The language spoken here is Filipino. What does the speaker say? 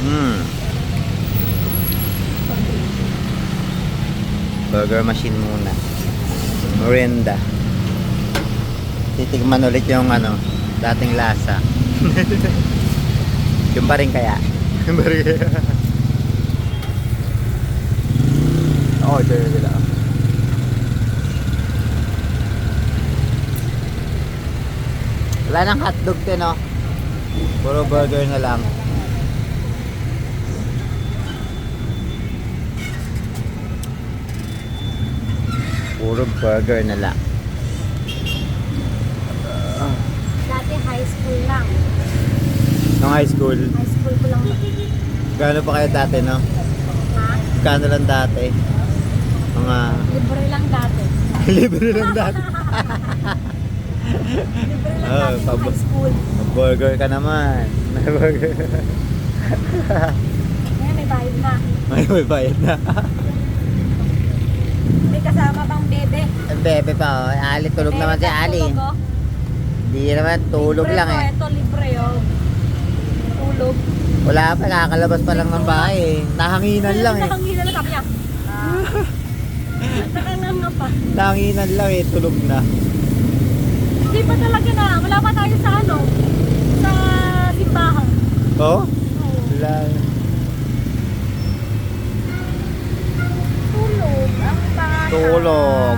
Hmm. Burger machine muna. Merienda. Titigman ulit yung ano, dating lasa. Yung pa rin kaya. Yung pa rin kaya. Order nila. Wala nang hotdog din, no? Puro burger na lang. Puro burger na lang. Dati high school lang. Nung high school, High school ko lang. gaano pa kayo dati, no? Ha? Kano lang dati? Mga Libre lang dati. libre lang dati. Libre lang Oh, dati yung high school. Burger ka naman. May burger. Ngayon may bayad na. May bayad na. May kasama pang bebe. Ang bebe pa, oh. Ali, tulog naman si Ali. Tulog, oh. Hindi naman, tulog Libre lang to, eh. Ito libre oh. Tulog. Wala pa, kakalabas pa lang ng bahay eh. Nahanginan lang eh. Nahanginan lang kami ah. Nakanganga pa. Nahanginan lang eh, tulog na. Hindi pa talaga na. Wala pa tayo sa ano. Sa simbahan. Oh? Oo. Wala. Tulog. Ang bata. Tulog.